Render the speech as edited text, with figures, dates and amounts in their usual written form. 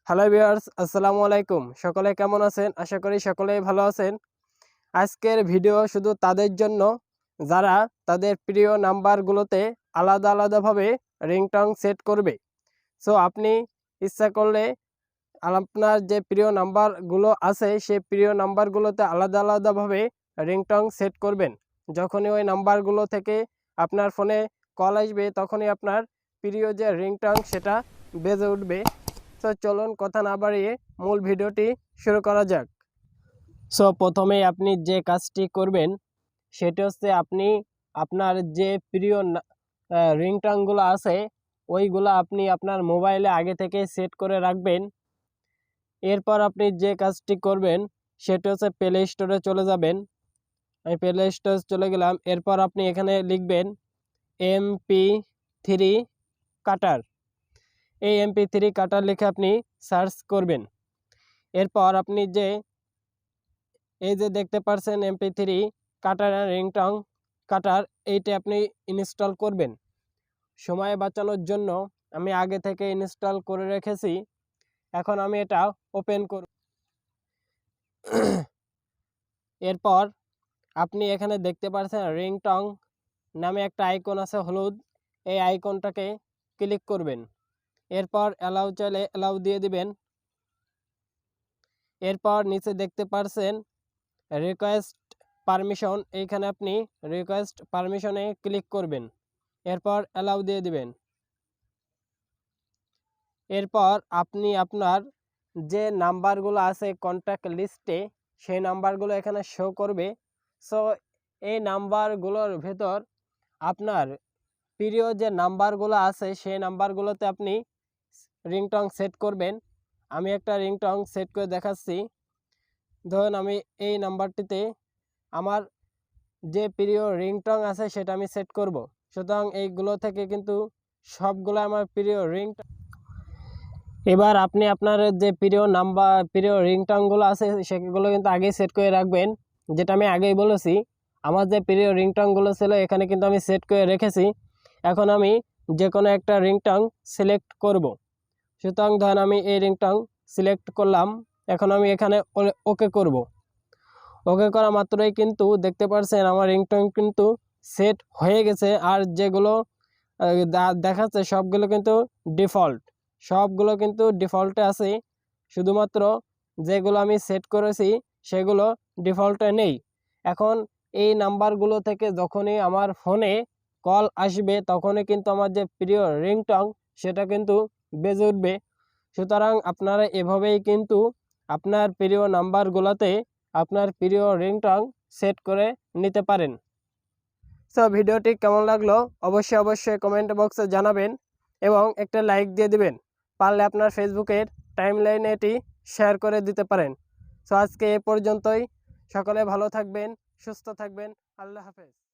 Hello viewers, আসসালামু আলাইকুম। সকলে কেমন আছেন? আশা করি সকলেই ভালো আছেন। আজকের ভিডিও শুধু তাদের জন্য যারা তাদের প্রিয় নাম্বারগুলোতে আলাদাভাবে রিংটোন সেট করবে। সো আপনি ইচ্ছা করলে আপনার যে প্রিয় নাম্বারগুলো আছে সেই প্রিয় নাম্বারগুলোতে আলাদাভাবে রিংটোন সেট করবেন। যখনই ওই নাম্বারগুলো থেকে আপনার ফোনে কল আসবে তখনই আপনার প্রিয় যে রিংটোন সেটা বেজে উঠবে। তো চলুন কথা না বাড়িয়ে মূল ভিডিওটি শুরু করা যাক। সো প্রথমেই আপনি যে কাজটি করবেন সেটি হচ্ছে আপনি আপনার যে প্রিয় রিংটোনগুলো আছে ওইগুলো আপনি আপনার মোবাইলে আগে থেকে সেট করে রাখবেন। এরপর আপনি যে কাজটি করবেন সেটি হচ্ছে প্লে স্টোরে চলে যাবেন। আমি প্লে স্টোরে চলে গেলাম। এরপর আপনি এখানে লিখবেন MP3 কাটার। এই MP3 কাটার লিখে আপনি সার্চ করবেন। এরপর আপনি এই যে দেখতে পাচ্ছেন MP3 কাটার রিংটোন কাটার, এইটা আপনি ইনস্টল করবেন। সময় বাঁচানোর জন্য আমি আগে থেকে ইনস্টল করে রেখেছি। এখন আমি এটা ওপেন করব। এরপর আপনি এখানে দেখতে পাচ্ছেন রিংটোন নামে একটা আইকন আছে হলুদ, এই আইকনটাকে ক্লিক করবেন। এরপর অ্যালাউ চাইলে অ্যালাউ দিয়ে দিবেন। এরপর নিচে দেখতে পাচ্ছেন রিকোয়েস্ট পারমিশন, এইখানে আপনি রিকোয়েস্ট পারমিশনে ক্লিক করবেন। এরপর অ্যালাউ দিয়ে দিবেন। এরপর আপনি আপনার যে নাম্বারগুলো আছে কন্ট্যাক্ট লিস্টে সেই নাম্বারগুলো এখানে শো করবে। সো এই নাম্বারগুলোর ভেতর আপনার প্রিয় যে নাম্বারগুলো আছে সেই নাম্বারগুলোতে আপনি রিংটোন সেট করবেন। আমি একটা রিংটোন সেট করে দেখাচ্ছি। ধরুন আমি এই নাম্বারটিতে আমার যে প্রিয় রিংটোন আছে সেটা আমি সেট করব। সুতরাং এইগুলো থেকে কিন্তু সবগুলো আমার প্রিয় রিংটোন। এবার আপনি আপনার যে প্রিয় রিংটোনগুলো আছে সেগুলো কিন্তু আগেই সেট করে রাখবেন। যেটা আমি আগেই বলেছি, আমার যে প্রিয় রিংটোনগুলো ছিল এখানে কিন্তু আমি সেট করে রেখেছি। এখন আমি যে কোনো একটা রিংটোন সিলেক্ট করব। সুতরাং ধরেন আমি এই রিংটোন সিলেক্ট করলাম। এখন আমি এখানে ওকে করব। ওকে করা মাত্রই কিন্তু দেখতে পাচ্ছেন আমার রিংটোন কিন্তু সেট হয়ে গেছে। আর যেগুলো দেখাচ্ছে সবগুলো কিন্তু ডিফল্টে আছে। শুধুমাত্র যেগুলো আমি সেট করেছি সেগুলো ডিফল্টে নেই। এখন এই নাম্বারগুলো থেকে যখনই আমার ফোনে কল আসবে তখনই কিন্তু আমার যে প্রিয় রিংটোন সেটা কিন্তু বেজে উঠবে। সুতরাং আপনারা এভাবেই কিন্তু আপনার প্রিয় নাম্বারগুলোতে আপনার প্রিয় রিংটোন সেট করে নিতে পারেন। সো ভিডিওটি কেমন লাগলো অবশ্যই কমেন্ট বক্সে জানাবেন এবং একটা লাইক দিয়ে দিবেন। পারলে আপনার ফেসবুকের টাইমলাইনে এটি শেয়ার করে দিতে পারেন। সো আজকে এ পর্যন্তই। সকলে ভালো থাকবেন, সুস্থ থাকবেন। আল্লাহ হাফেজ।